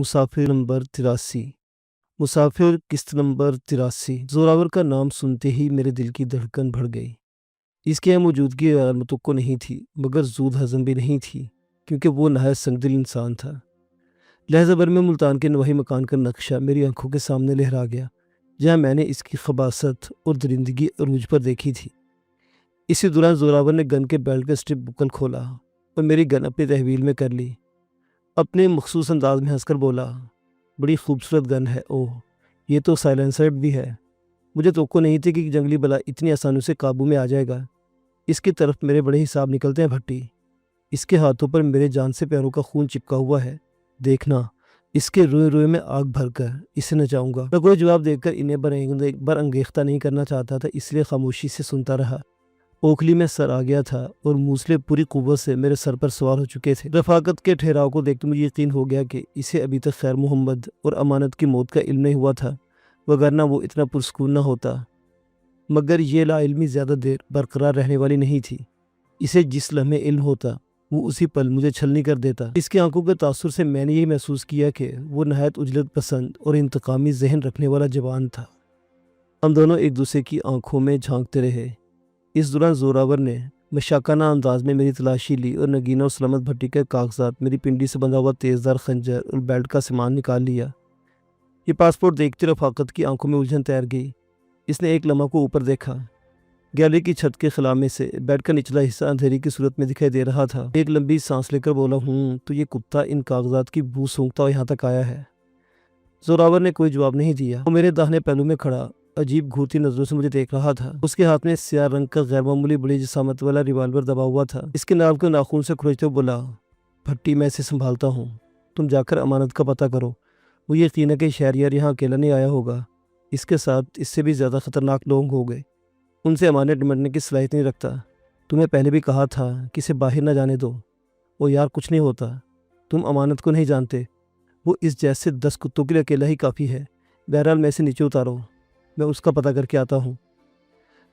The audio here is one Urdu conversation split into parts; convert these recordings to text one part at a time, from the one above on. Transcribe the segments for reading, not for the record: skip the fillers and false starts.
مسافر نمبر 83 مسافر قسط نمبر 83 زوراور کا نام سنتے ہی میرے دل کی دھڑکن بڑھ گئی۔ اس کی موجودگی علامتوں کو نہیں تھی مگر زود ہضم بھی نہیں تھی کیونکہ وہ نہایت سنگدل انسان تھا۔ لہجہ بھر میں ملتان کے نواحی مکان کا نقشہ میری آنکھوں کے سامنے لہرا گیا جہاں میں نے اس کی خباثت اور درندگی عروج پر دیکھی تھی۔ اسی دوران زوراور نے گن کے بیلٹ کا اسٹرپ بکل کھولا اور میری گن اپنی تحویل میں کر لی۔ اپنے مخصوص انداز میں ہنس کر بولا، بڑی خوبصورت گن ہے، اوہ یہ تو سائلنسر بھی ہے۔ مجھے توقع نہیں تھی کہ جنگلی بلا اتنی آسانی سے قابو میں آ جائے گا۔ اس کی طرف میرے بڑے حساب نکلتے ہیں بھٹی۔ اس کے ہاتھوں پر میرے جان سے پیروں کا خون چپکا ہوا ہے، دیکھنا اس کے روئے روئے میں آگ بھر کر اسے نچاؤں گا۔ میں کوئی جواب دے کر انہیں برانگیختہ نہیں کرنا چاہتا تھا، اس لیے خاموشی سے سنتا رہا۔ اوکھلی میں سر آ گیا تھا اور موسلے پوری قوت سے میرے سر پر سوار ہو چکے تھے۔ رفاقت کے ٹھہراؤ کو دیکھ مجھے یقین ہو گیا کہ اسے ابھی تک خیر محمد اور امانت کی موت کا علم نہیں ہوا تھا، وگرنہ وہ اتنا پرسکون نہ ہوتا۔ مگر یہ لا علمی زیادہ دیر برقرار رہنے والی نہیں تھی۔ اسے جس لمحے علم ہوتا وہ اسی پل مجھے چھلنی کر دیتا۔ اس کی آنکھوں کے تاثر سے میں نے یہ محسوس کیا کہ وہ نہایت عجلت پسند اور انتقامی ذہن رکھنے والا جوان تھا۔ ہم دونوں ایک دوسرے کی آنکھوں میں جھانکتے رہے۔ اس دوران زوراور نے مشاکانہ انداز میں میری تلاشی لی اور نگینہ اور سلامت بھٹی کے کاغذات، میری پنڈی سے بندھا ہوا تیزدار خنجر اور بیلٹ کا سامان نکال لیا۔ یہ پاسپورٹ دیکھتے رفاقت کی آنکھوں میں الجھن تیر گئی۔ اس نے ایک لمحہ کو اوپر دیکھا۔ گیلری کی چھت کے خلا میں سے بیڈ کا نچلا حصہ اندھیری کی صورت میں دکھائی دے رہا تھا۔ ایک لمبی سانس لے کر بولا، تو یہ کتا ان کاغذات کی بو سونگتا اور یہاں تک آیا ہے۔ زوراور نے کوئی جواب نہیں دیا۔ وہ میرے داہنے پہلو میں کھڑا عجیب گھورتی نظروں سے مجھے دیکھ رہا تھا۔ اس کے ہاتھ میں سیاہ رنگ کا غیر معمولی بڑی جسامت والا ریوالور دبا ہوا تھا۔ اس کے ناک کو ناخن سے کھرچتے ہوئے بولا، بھٹی میں اسے سنبھالتا ہوں، تم جا کر امانت کا پتہ کرو۔ وہ یقین ہے کہ شہریار یہاں اکیلا نہیں آیا ہوگا، اس کے ساتھ اس سے بھی زیادہ خطرناک لوگ ہو گئے، ان سے امانت نمٹنے کی صلاحیت نہیں رکھتا۔ تمہیں پہلے بھی کہا تھا کہ اسے باہر نہ جانے دو۔ وہ یار کچھ نہیں ہوتا، تم امانت کو نہیں جانتے، وہ اس جیسے 10 کتوں کے لیے اکیلا ہی کافی ہے۔ بہرحال میں اسے نیچے اتارو، میں اس کا پتہ کر کے آتا ہوں۔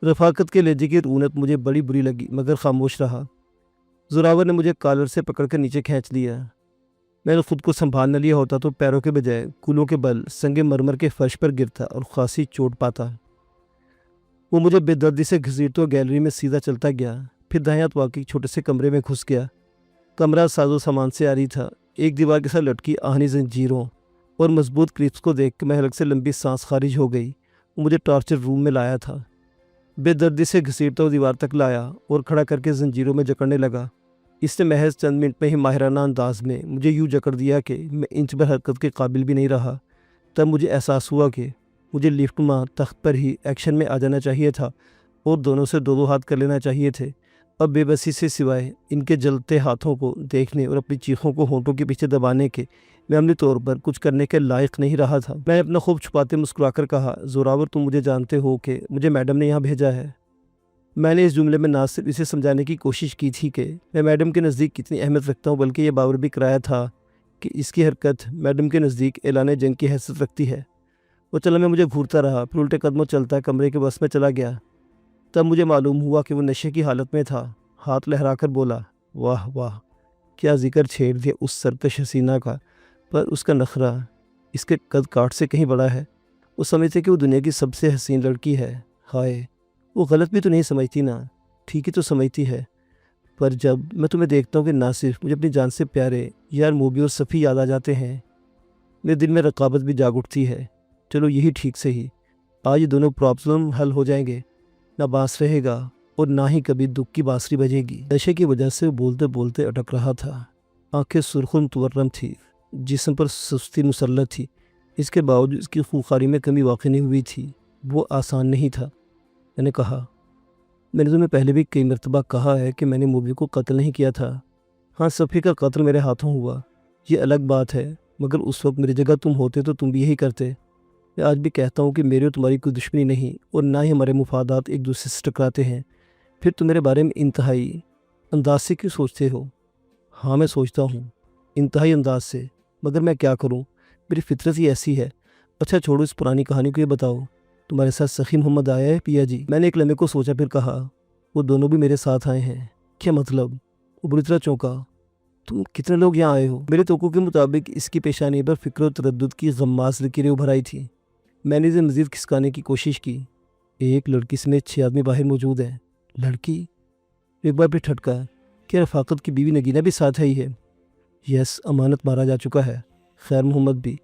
رفاقت کے لہجے کی رونت مجھے بڑی بری لگی مگر خاموش رہا۔ زوراور نے مجھے کالر سے پکڑ کر نیچے کھینچ لیا۔ میں نے خود کو سنبھال نہ لیا ہوتا تو پیروں کے بجائے کولوں کے بل سنگ مرمر کے فرش پر گرتا اور خاصی چوٹ پاتا۔ وہ مجھے بے دردی سے گھسیٹتے گیلری میں سیدھا چلتا گیا، پھر دائیں ہاتھ واقعی چھوٹے سے کمرے میں گھس گیا۔ کمرہ ساز و سامان سے عاری تھا۔ ایک دیوار کے ساتھ لٹکی آہنی زنجیروں اور مضبوط کلپس کو دیکھ کے میں حلق سے لمبی سانس خارج ہو گئی۔ وہ مجھے ٹارچر روم میں لایا تھا، بے دردی سے گھسیٹتا ہوا دیوار تک لایا اور کھڑا کر کے زنجیروں میں جکڑنے لگا۔ اس نے محض چند منٹ میں ہی ماہرانہ انداز میں مجھے یوں جکڑ دیا کہ میں انچ بھر حرکت کے قابل بھی نہیں رہا۔ تب مجھے احساس ہوا کہ مجھے لفٹ ماں تخت پر ہی ایکشن میں آ جانا چاہیے تھا اور دونوں سے دو ہاتھ کر لینا چاہیے تھے۔ اب بے بسی سے سوائے ان کے جلتے ہاتھوں کو دیکھنے اور اپنی چیخوں کو ہونٹوں کے پیچھے دبانے کے میں عملی طور پر کچھ کرنے کے لائق نہیں رہا تھا۔ میں نے اپنا خوف چھپاتے مسکرا کر کہا، زوراور تم مجھے جانتے ہو کہ مجھے میڈم نے یہاں بھیجا ہے۔ میں نے اس جملے میں نہ صرف اسے سمجھانے کی کوشش کی تھی کہ میں میڈم کے نزدیک کتنی اہمیت رکھتا ہوں، بلکہ یہ باور بھی کرایا تھا کہ اس کی حرکت میڈم کے نزدیک اعلان جنگ کی حیثیت رکھتی ہے۔ وہ چلا میں مجھے گھورتا رہا، پھر الٹے قدموں چلتا کمرے کے بس میں چلا گیا۔ تب مجھے معلوم ہوا کہ وہ نشے کی حالت میں تھا۔ ہاتھ لہرا کر بولا، واہ واہ، کیا ذکر چھیڑ دیا اس سرکش حسینہ کا، پر اس کا نخرہ اس کے قد کاٹ سے کہیں بڑا ہے۔ وہ سمجھتے کہ وہ دنیا کی سب سے حسین لڑکی ہے۔ ہائے، وہ غلط بھی تو نہیں سمجھتی نا، ٹھیک ہی تو سمجھتی ہے۔ پر جب میں تمہیں دیکھتا ہوں کہ نہ صرف مجھے اپنی جان سے پیارے یار موبی اور صفی یاد آ جاتے ہیں، میرے دل میں رقابت بھی جاگ اٹھتی ہے۔ چلو یہی ٹھیک سے ہی، آج یہ دونوں پرابلم حل ہو جائیں گے، نہ بانس رہے گا اور نہ ہی کبھی دکھ کی بانسری بجے گی۔ نشے کی وجہ سے بولتے بولتے اٹک رہا تھا، آنکھیں سرخن متورم تھی، جسم پر سستی مسلط تھی۔ اس کے باوجود اس کی خوخاری میں کمی واقع نہیں ہوئی تھی۔ وہ آسان نہیں تھا۔ میں نے کہا، میں نے تمہیں پہلے بھی کئی مرتبہ کہا ہے کہ میں نے موبی کو قتل نہیں کیا تھا۔ ہاں، صفی کا قتل میرے ہاتھوں ہوا، یہ الگ بات ہے، مگر اس وقت میری جگہ تم ہوتے تو تم بھی یہی کرتے۔ میں آج بھی کہتا ہوں کہ میری اور تمہاری کوئی دشمنی نہیں اور نہ ہی ہمارے مفادات ایک دوسرے سے ٹکراتے ہیں۔ پھر تم میرے بارے میں انتہائی انداز سے کیوں سوچتے ہو؟ ہاں میں سوچتا ہوں، انتہائی انداز سے، مگر میں کیا کروں، میری فطرت ہی ایسی ہے۔ اچھا چھوڑو اس پرانی کہانی کو، یہ بتاؤ تمہارے ساتھ سخی محمد آیا ہے پیا جی؟ میں نے ایک لمحے کو سوچا، پھر کہا، وہ دونوں بھی میرے ساتھ آئے ہیں۔ کیا مطلب؟ وہ بری طرح چونکا۔ تم کتنے لوگ یہاں آئے ہو؟ میرے توقع کے مطابق اس کی پیشانی پر فکر و تردد کی غماز لکیریں ابھر آئی تھیں۔ میں نے اسے مزید کھسکانے کی کوشش کی۔ ایک لڑکی سمیت 6 آدمی باہر موجود ہیں۔ لڑکی؟ ایک بار پھر ٹھٹکا۔ کیا رفاقت کی بیوی نگینہ بھی ساتھ ہی ہے؟ یس، امانت مارا جا چکا ہے۔ خیر محمد بھی۔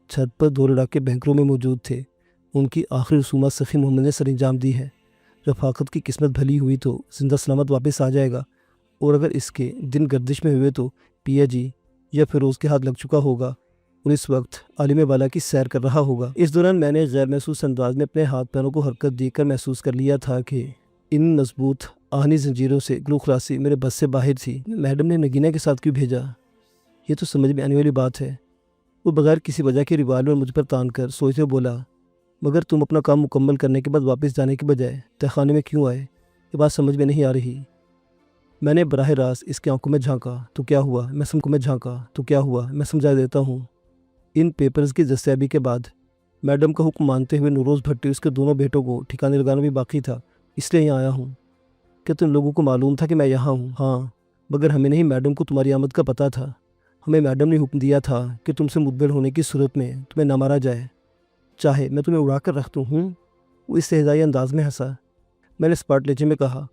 چھت پر 2 لڑاکے بینکروں میں موجود تھے۔ ان کی آخری رسومات سخی محمد نے سر انجام دی ہے۔ رفاقت کی قسمت بھلی ہوئی تو زندہ سلامت واپس آ جائے گا، اور اگر اس کے دن گردش میں ہوئے تو پیا جی یا فیروز کے ہاتھ لگ چکا ہوگا اور اس وقت عالم والا کی سیر کر رہا ہوگا۔ اس دوران میں نے غیر محسوس انداز میں اپنے ہاتھ پیروں کو حرکت دے کر محسوس کر لیا تھا کہ ان مضبوط آہنی زنجیروں سے گلو خلاصی میرے بس سے باہر تھی۔ میڈم نے نگینہ کے ساتھ کیوں بھیجا؟ یہ تو سمجھ میں آنے والی بات ہے۔ وہ بغیر کسی وجہ کے ریوالور مجھ پر تان کر سوچتے بولا، مگر تم اپنا کام مکمل کرنے کے بعد واپس جانے کے بجائے تہہ خانے میں کیوں آئے؟ یہ بات سمجھ میں نہیں آ رہی۔ میں نے براہ راست اس کی آنکھوں میں جھانکا تو کیا ہوا، میں سمجھا دیتا ہوں۔ ان پیپرز کی دستیابی کے بعد میڈم کا حکم مانتے ہوئے نوروز بھٹی اس کے دونوں بیٹوں کو ٹھکانے لگانا بھی باقی تھا، اس لیے یہاں آیا ہوں۔ کیا تم لوگوں کو معلوم تھا کہ میں یہاں ہوں؟ ہاں، مگر ہمیں نہیں، میڈم کو تمہاری آمد کا پتہ تھا۔ ہمیں میڈم نے حکم دیا تھا کہ تم سے مدبر ہونے کی صورت میں تمہیں نہ مارا جائے، چاہے میں تمہیں اڑا کر رکھ دوں۔ وہ استہزائی انداز میں ہنسا۔ میں نے اسپاٹ لہجے میں کہا،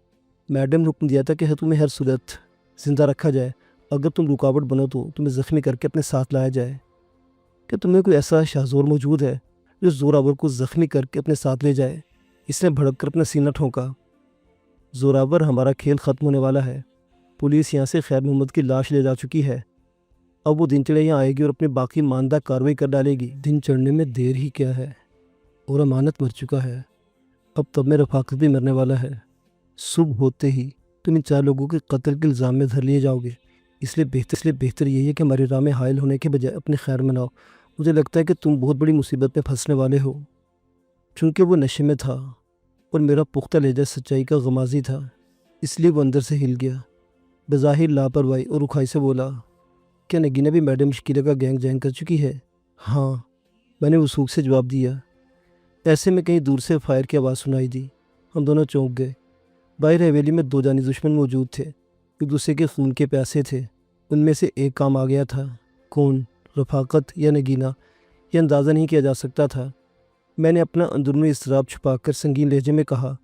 میڈم نے حکم دیا تھا کہ تمہیں ہر صورت زندہ رکھا جائے، اگر تم رکاوٹ بنو تو تمہیں زخمی کر کے اپنے ساتھ لایا جائے۔ کیا تمہیں کوئی ایسا شاہزور موجود ہے جو زوراور کو زخمی کر کے اپنے ساتھ لے جائے؟ اس نے بھڑک کر اپنا سینہ ٹھونکا۔ زوراور، ہمارا کھیل ختم ہونے والا ہے۔ پولیس یہاں سے خیر محمد کی لاش لے جا چکی ہے۔ اب وہ دن چڑھے یہاں آئے گی اور اپنی باقی ماندہ کارروائی کر ڈالے گی۔ دن چڑھنے میں دیر ہی کیا ہے، اور امانت مر چکا ہے۔ اب تب میں رفاقت بھی مرنے والا ہے۔ صبح ہوتے ہی تم ان 4 لوگوں کے قتل کے الزام میں دھر لیے جاؤ گے، اس لیے بہتر یہی ہے کہ ہماری راہ میں حائل ہونے کے بجائے اپنی خیر مناؤ۔ مجھے لگتا ہے کہ تم بہت بڑی مصیبت میں پھنسنے والے ہو۔ چونکہ وہ نشے میں تھا اور میرا پختہ لہجہ سچائی کا غمازی تھا، اس لیے وہ اندر سے ہل گیا۔ بظاہر لاپرواہی اور رکھائی سے بولا، کیا نگینہ بھی میڈم شکیلہ کا گینگ جوائن کر چکی ہے؟ ہاں، میں نے وثوق سے جواب دیا۔ ایسے میں کہیں دور سے فائر کی آواز سنائی دی۔ ہم دونوں چونک گئے۔ باہر حویلی میں 2 جانی دشمن موجود تھے، ایک دوسرے کے خون کے پیاسے تھے۔ ان میں سے ایک کام آ گیا تھا، کون، رفاقت یا نگینہ، یہ اندازہ نہیں کیا جا سکتا تھا۔ میں نے اپنا اندرونی اضطراب چھپا کر سنگین لہجے میں کہا،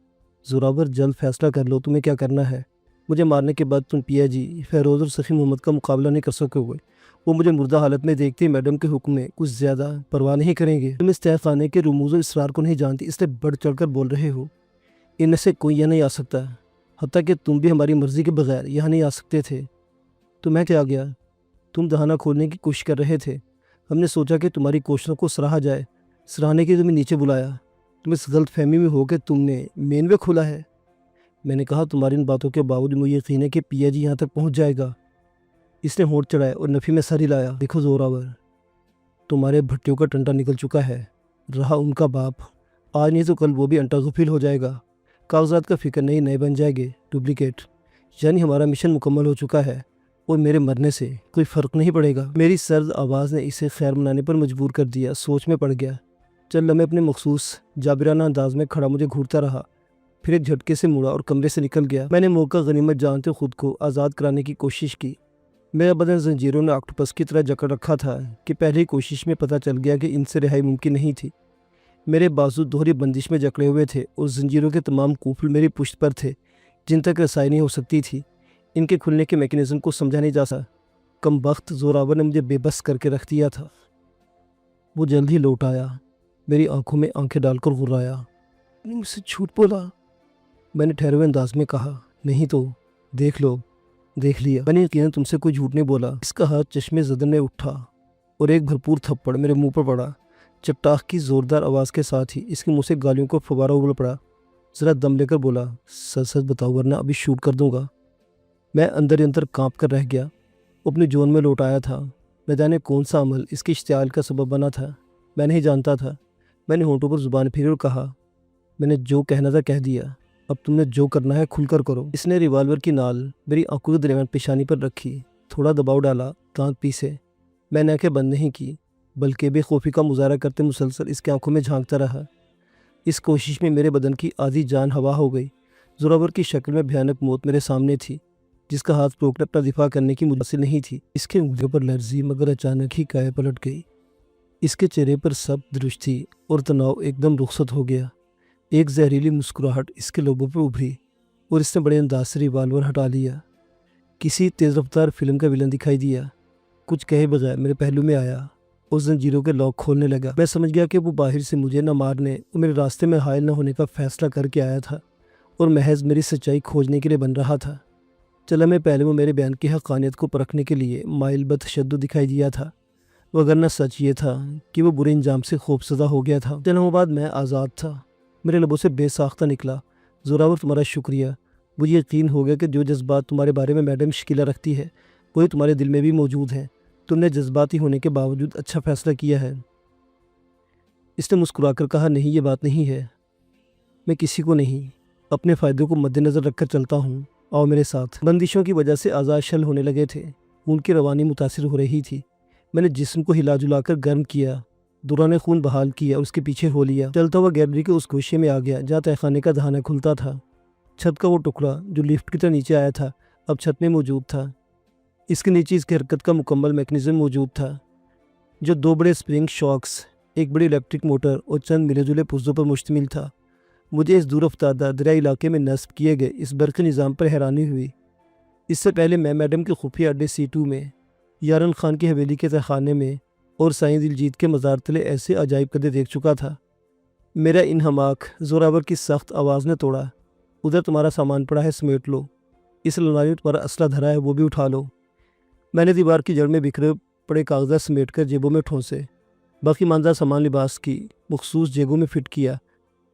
زوراور، جلد فیصلہ کر لو، تمہیں کیا کرنا ہے۔ مجھے مارنے کے بعد تم پیا جی، فیروز اور سخی محمد کا مقابلہ نہیں کر سکو گے۔ وہ مجھے مردہ حالت میں دیکھتے ہی میڈم کے حکم میں کچھ زیادہ پرواہ نہیں کریں گے۔ تم اس تہہ خانے کے رموز و اسرار کو نہیں جانتی، اس لیے بڑھ چڑھ کر بول رہے ہو۔ ان میں سے کوئی یہاں نہیں آ سکتا، حتیٰ کہ تم بھی ہماری مرضی کے بغیر یہاں نہیں آ سکتے تھے۔ تو میں کیا گیا؟ تم دہانہ کھولنے کی کوشش کر رہے تھے۔ ہم نے سوچا کہ تمہاری کوششوں کو سراہا جائے، سراہنے کے تمہیں نیچے بلایا۔ تم اس غلط فہمی میں ہو کہ تم نے مین وے کھولا ہے۔ میں نے کہا، تمہاری ان باتوں کے باوجود مجھے یقین ہے کہ پیا جی یہاں تک پہنچ جائے گا۔ اس نے ہونٹ چڑھائے اور نفی میں سر ہلایا۔ دیکھو زوراور، تمہارے بھٹیوں کا ٹنٹا نکل چکا ہے، رہا ان کا باپ، آج نہیں تو کل وہ بھی انٹا غفیل ہو جائے گا۔ کاغذات کا فکر نہیں، نئے بن جائے گے، ڈپلیکیٹ۔ یعنی ہمارا مشن مکمل ہو چکا ہے اور میرے مرنے سے کوئی فرق نہیں پڑے گا۔ میری سرد آواز نے اسے خیر منانے پر مجبور کر دیا۔ سوچ میں پڑ گیا۔ چند لمحے اپنے مخصوص جابرانہ انداز میں کھڑا مجھے گھورتا رہا، پھر ایک جھٹکے سے مڑا اور کمرے سے نکل گیا۔ میں نے موقع غنیمت جانتے خود کو آزاد کرانے کی کوشش کی۔ میرا بدن زنجیروں نے آکٹوپس کی طرح جکڑ رکھا تھا کہ پہلی کوشش میں پتہ چل گیا کہ ان سے رہائی ممکن نہیں تھی۔ میرے بازو دوہری بندش میں جکڑے ہوئے تھے اور زنجیروں کے تمام قفل میری پشت پر تھے، جن تک رسائی نہیں ہو سکتی تھی۔ ان کے کھلنے کے میکینزم کو سمجھا نہیں جا سکتا۔ کم بخت زوراور نے مجھے بے بس کر کے رکھ دیا تھا۔ وہ جلد ہی لوٹ آیا، میری آنکھوں میں آنکھیں ڈال کر غرایا۔ نے مجھ سے جھوٹ بولا؟ میں نے ٹھہرے ہوئے انداز میں کہا، نہیں تو دیکھ لو۔ دیکھ لیا۔ میں نے یقیناً تم سے کوئی جھوٹ نہیں بولا۔ اس کا ہاتھ چشمے زدن میں اٹھا اور ایک بھرپور تھپڑ میرے منہ پر پڑا۔ چپٹاخ کی زوردار آواز کے ساتھ ہی اس کے منہ سے گالیوں کو فوارہ اگل پڑا۔ ذرا دم لے کر بولا، سچ سچ بتاؤ ورنہ ابھی شوٹ کر دوں گا۔ میں اندر اندر کانپ کر رہ گیا۔ اپنے جون میں لوٹ آیا تھا۔ نہ جانے کون سا عمل اس کے اشتعال کا سبب بنا تھا، میں نہیں جانتا تھا۔ میں نے ہونٹوں پر زبان پھیری اور کہا، میں نے جو کہنا تھا کہہ دیا، اب تم نے جو کرنا ہے کھل کر کرو۔ اس نے ریوالور کی نال میری آنکھوں کے درمیان پیشانی پر رکھی، تھوڑا دباؤ ڈالا، دانت پیسے۔ میں نے آنکھیں بند نہیں کی، بلکہ بے خوفی کا مظاہرہ کرتے مسلسل اس کی آنکھوں میں جھانکتا رہا۔ اس کوشش میں میرے بدن کی آدھی جان ہوا ہو گئی۔ زوراور کی شکل میں بھیانک موت میرے سامنے تھی۔ جس کا ہاتھ روکنا اپنا دفاع کرنے کی مجھے نہیں تھی۔ اس کے انگلیوں پر لرزی مگر اچانک ہی کائے پلٹ گئی۔ اس کے چہرے پر سب درش تھی اور تناؤ ایک دم رخصت ہو گیا۔ ایک زہریلی مسکراہٹ اس کے لبوں پر ابھری اور اس نے بڑے انداز سے ریوالور ہٹا لیا۔ کسی تیز رفتار فلم کا ویلن دکھائی دیا۔ کچھ کہے بغیر میرے پہلو میں آیا اور زنجیروں کے لاک کھولنے لگا۔ میں سمجھ گیا کہ وہ باہر سے مجھے نہ مارنے اور میرے راستے میں حائل نہ ہونے کا فیصلہ کر کے آیا تھا اور محض میری سچائی کھوجنے کے لیے بن رہا تھا۔ چلا میں پہلے وہ میرے بیان کی حقانیت کو پرکھنے کے لیے مائل بتشدد دکھائی دیا تھا، وگرنہ سچ یہ تھا کہ وہ برے انجام سے خوفزدہ ہو گیا تھا۔ چند بعد میں آزاد تھا۔ میرے لبوں سے بے ساختہ نکلا، زوراور تمہارا شکریہ۔ مجھے یقین ہو گیا کہ جو جذبات تمہارے بارے میں میڈم شکیلہ رکھتی ہے وہی تمہارے دل میں بھی موجود ہیں۔ تم نے جذباتی ہونے کے باوجود اچھا فیصلہ کیا ہے۔ اس نے مسکرا کر کہا، نہیں یہ بات نہیں ہے، میں کسی کو نہیں، اپنے فائدوں کو مد نظر رکھ کر چلتا ہوں۔ آؤ میرے ساتھ۔ بندشوں کی وجہ سے اعضاء شل ہونے لگے تھے، خون کی روانی متاثر ہو رہی تھی۔ میں نے جسم کو ہلا جلا کر گرم کیا، دوران خون بحال کیا اور اس کے پیچھے ہو لیا۔ چلتا ہوا گیلری کے اس گوشے میں آ گیا جہاں تہہ خانے کا دہانہ کھلتا تھا۔ چھت کا وہ ٹکڑا جو لفٹ کی طرح نیچے آیا تھا اب چھت میں موجود تھا۔ اس کے نیچے اس کی حرکت کا مکمل میکنزم موجود تھا، جو 2 بڑے اسپرنگ شاکس، ایک بڑی الیکٹرک موٹر اور چند ملے جلے پرزوں پر مشتمل تھا۔ مجھے اس دور افتادہ دریائی علاقے میں نصب کیے گئے اس برقی نظام پر حیرانی ہوئی۔ اس سے پہلے میں میڈم کے خفیہ اڈے C2 میں، یارن خان کی حویلی کے تہہ خانے میں اور سائیں دلجیت کے مزار تلے ایسے عجائب قدرے دیکھ چکا تھا۔ میرا انہماک زوراور کی سخت آواز نے توڑا، ادھر تمہارا سامان پڑا ہے، سمیٹ لو۔ اس الماری میں تمہارا اسلحہ دھرا ہے، وہ بھی اٹھا لو۔ میں نے دیوار کی جڑ میں بکھرے پڑے کاغذات سمیٹ کر جیبوں میں ٹھونسے، باقی ماندہ سامان لباس کی مخصوص جیبوں میں فٹ کیا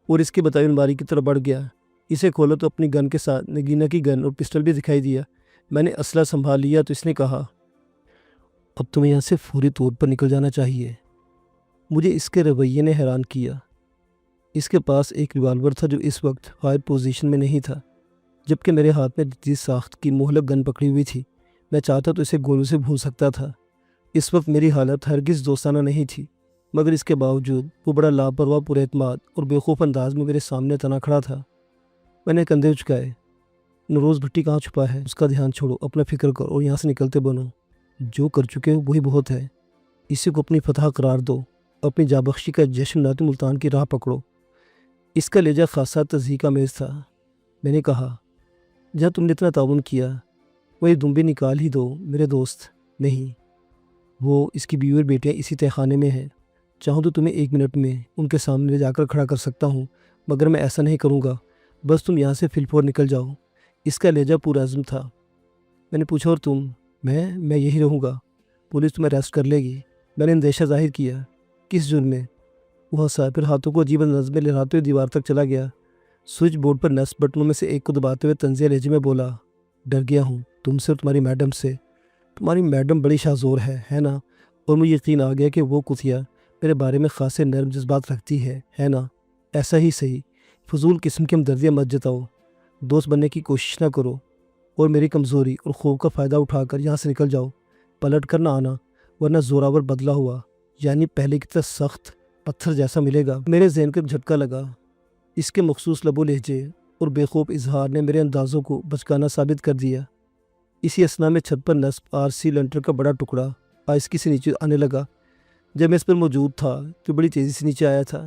اور اس کی بتائی الماری کی طرف بڑھ گیا۔ اسے کھولا تو اپنی گن کے ساتھ نگینا کی گن اور پسٹل بھی دکھائی دیا۔ میں نے اسلحہ سنبھال لیا تو اس نے کہا، اب تمہیں یہاں سے فوری طور پر نکل جانا چاہیے۔ مجھے اس کے رویے نے حیران کیا۔ اس کے پاس ایک ریوالور تھا جو اس وقت فائر پوزیشن میں نہیں تھا، جبکہ میرے ہاتھ میں جدید ساخت کی مہلک گن پکڑی ہوئی تھی۔ میں چاہتا تو اسے گولوں سے بھون سکتا تھا۔ اس وقت میری حالت ہرگز دوستانہ نہیں تھی، مگر اس کے باوجود وہ بڑا لاپرواہ، پر اعتماد اور بے خوف انداز میں میرے سامنے تنا کھڑا تھا۔ میں نے کندھے اچکائے۔ نوروز بھٹی کہاں چھپا ہے؟ اس کا دھیان چھوڑو، اپنا فکر کرو اور یہاں سے نکلتے بنو۔ جو کر چکے ہو وہی بہت ہے۔ اسی کو اپنی فتح قرار دو، اپنی جابخشی کا جشن مناتے ملتان کی راہ پکڑو۔ اس کا لہجہ خاصا تزییق کا میز تھا۔ میں نے کہا، جہاں تم نے اتنا تعاون کیا وہی تم بھی نکال ہی دو میرے دوست۔ نہیں، وہ اس کی بیوی اور بیٹیاں اسی تہہ خانے میں ہیں۔ چاہوں تو تمہیں 1 منٹ میں ان کے سامنے لے جا کر کھڑا کر سکتا ہوں، مگر میں ایسا نہیں کروں گا۔ بس تم یہاں سے فی الفور نکل جاؤ۔ اس کا لہجہ پرعزم تھا۔ میں نے پوچھا، اور تم؟ میں یہی رہوں گا، پولیس تمہیں اریسٹ کر لے گی۔ میں نے اندیشہ ظاہر کیا، کس جرم میں؟ وہ ہنسا، پھر ہاتھوں کو عجیب انداز میں لہراتے ہوئے دیوار تک چلا گیا۔ سوئچ بورڈ پر نصب بٹنوں میں سے ایک کو دباتے ہوئے طنزیہ لہجے میں بولا، ڈر گیا ہوں تم سے اور تمہاری میڈم سے۔ تمہاری میڈم بڑی شاذور ہے نا؟ اور مجھے یقین آ گیا کہ وہ کتیا میرے بارے میں خاصے نرم جذبات رکھتی ہے نا؟ ایسا ہی صحیح، فضول قسم کی ہمدردیاں مت جتاؤ، دوست بننے کی کوشش نہ کرو اور میری کمزوری اور خوف کا فائدہ اٹھا کر یہاں سے نکل جاؤ۔ پلٹ کر نہ آنا، ورنہ زوراور بدلا ہوا، یعنی پہلے کی طرح سخت پتھر جیسا ملے گا۔ میرے ذہن کو جھٹکا لگا۔ اس کے مخصوص لب و لہجے اور بے خوف اظہار نے میرے اندازوں کو بچکانا ثابت کر دیا۔ اسی اثنا میں چھت پر نصب RC لنٹر کا بڑا ٹکڑا آہستگی سے نیچے آنے لگا۔ جب میں اس پر موجود تھا تو بڑی تیزی سے نیچے آیا تھا۔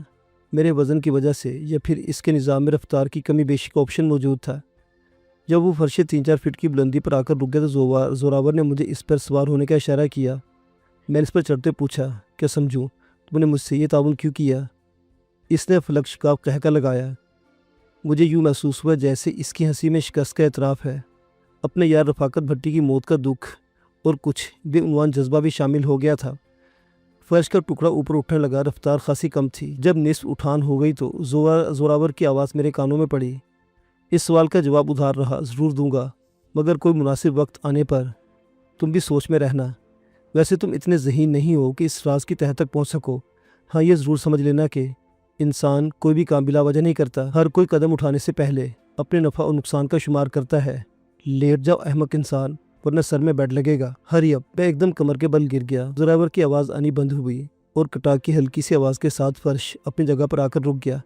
میرے وزن کی وجہ سے یا پھر اس کے نظام میں رفتار کی کمی بیشی کا آپشن موجود تھا۔ جب وہ فرش 3-4 فٹ کی بلندی پر آ کر رک گیا تو زوراور نے مجھے اس پر سوار ہونے کا اشارہ کیا۔ میں نے اس پر چڑھتے پوچھا، کیا سمجھوں؟ تم نے مجھ سے یہ تعاون کیوں کیا؟ اس نے فلک شکاف کہہ کر لگایا۔ مجھے یوں محسوس ہوا جیسے اس کی ہنسی میں شکست کا اعتراف ہے۔ اپنے یار رفاقت بھٹی کی موت کا دکھ اور کچھ بے عنوان جذبہ بھی شامل ہو گیا تھا۔ فرش کا ٹکڑا اوپر اٹھنے لگا، رفتار خاصی کم تھی۔ جب نصف اٹھان ہو گئی تو زوراور کی آواز میرے کانوں میں پڑی۔ اس سوال کا جواب ادھار رہا، ضرور دوں گا، مگر کوئی مناسب وقت آنے پر۔ تم بھی سوچ میں رہنا۔ ویسے تم اتنے ذہین نہیں ہو کہ اس راز کی تہہ تک پہنچ سکو۔ ہاں یہ ضرور سمجھ لینا کہ انسان کوئی بھی کام بلا وجہ نہیں کرتا۔ ہر کوئی قدم اٹھانے سے پہلے اپنے نفع اور نقصان کا شمار کرتا ہے۔ لیٹ جاؤ احمق انسان، ورنہ سر میں بیٹھ لگے گا۔ ہری اب۔ میں ایک دم کمر کے بل گر گیا۔ زوراور کی آواز آنی بند ہوئی اور کٹاک کی ہلکی سی آواز کے ساتھ فرش اپنی جگہ پر آ کر رک گیا۔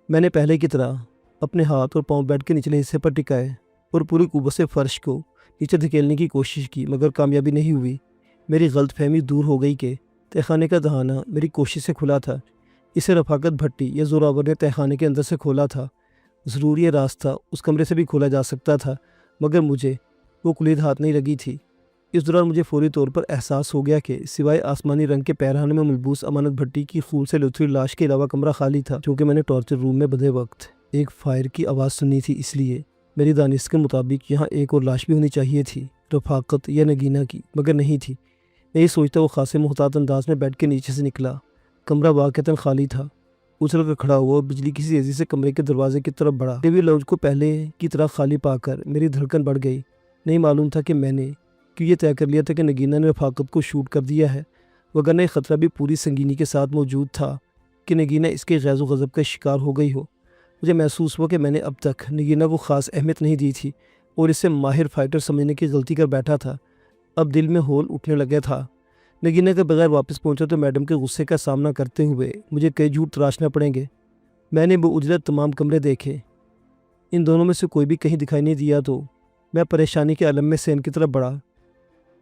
میں نے پہلے کی طرح اپنے ہاتھ اور پاؤں بیڈ کے نچلے حصے پر ٹکائے اور پوری قوت سے فرش کو نیچے دھکیلنے کی کوشش کی مگر کامیابی نہیں ہوئی۔ میری غلط فہمی دور ہو گئی کہ تہہ خانے کا دہانہ میری کوشش سے کھلا تھا۔ اسے رفاقت بھٹی یا زوراور نے تہہ خانے کے اندر سے کھولا تھا۔ ضرور یہ راستہ اس کمرے سے بھی کھولا جا سکتا تھا مگر مجھے وہ کلید ہاتھ نہیں لگی تھی۔ اس دوران مجھے فوری طور پر احساس ہو گیا کہ سوائے آسمانی رنگ کے پیرہانے میں ملبوس امانت بھٹی کی خون سے لتھڑی لاش کے علاوہ کمرہ خالی تھا، چونکہ میں نے ٹارچر روم میں بندھے وقت ایک فائر کی آواز سنی تھی، اس لیے میری دانست کے مطابق یہاں ایک اور لاش بھی ہونی چاہیے تھی، رفاقت یا نگینہ کی، مگر نہیں تھی۔ میں یہ سوچتا وہ خاصے محتاط انداز میں بیڈ کے نیچے سے نکلا۔ کمرہ واقعتاً خالی تھا۔ اچھل کر کھڑا ہوا اور بجلی کسی تیزی سے کمرے کے دروازے کی طرف بڑھا۔ ٹی وی لاؤنج کو پہلے کی طرح خالی پا کر میری دھڑکن بڑھ گئی۔ نہیں معلوم تھا کہ میں نے کیوں یہ طے کر لیا تھا کہ نگینہ نے رفاقت کو شوٹ کر دیا ہے، وگرنہ یہ خطرہ بھی پوری سنگینی کے ساتھ موجود تھا کہ نگینہ اس کے غیظ و غضب کا شکار ہو گئی ہو۔ مجھے محسوس ہوا کہ میں نے اب تک نگینہ کو خاص اہمیت نہیں دی تھی اور اسے ماہر فائٹر سمجھنے کی غلطی کر بیٹھا تھا۔ اب دل میں ہول اٹھنے لگا تھا۔ نگینہ کے بغیر واپس پہنچا تو میڈم کے غصے کا سامنا کرتے ہوئے مجھے کئی جھوٹ تراشنا پڑیں گے۔ میں نے باجرت تمام کمرے دیکھے، ان دونوں میں سے کوئی بھی کہیں دکھائی نہیں دیا تو میں پریشانی کے عالم میں سین کی طرف بڑھا